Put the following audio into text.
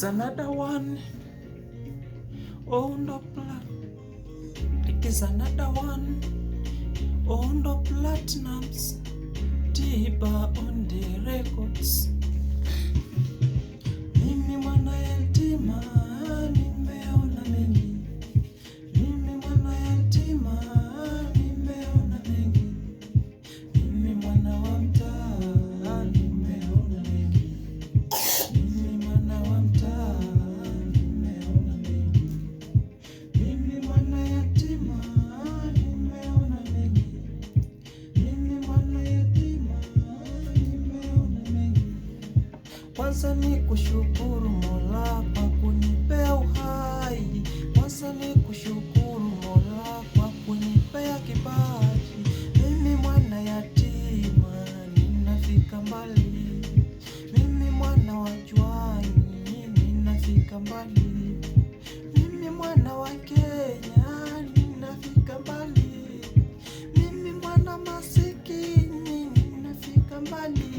another one. On the plat. It is another one. On the platinums. Tiba on the records. Mimi mwana yatima nimeona mengi. Mimi mwana yatima nimeona mengi. Mimi mwana wa mtaa nimeona mengi. Mimi mwana wa mtaa nimeona mengi. Mimi mwana yatima nimeona mengi. Mimi mwana yatima nimeona mengi. Kwanza ni kushukuru Mola kwa kunipea uhai. Kwanza ni kushukuru Mola kwa kunipea kipaji. Mimi mwana yatima ninafika mbali. Mimi mwana wa Jwani ninafika mbali. Mimi mwana wa Kenya ninafika mbali. Mimi mwana masikini ninafika mbali.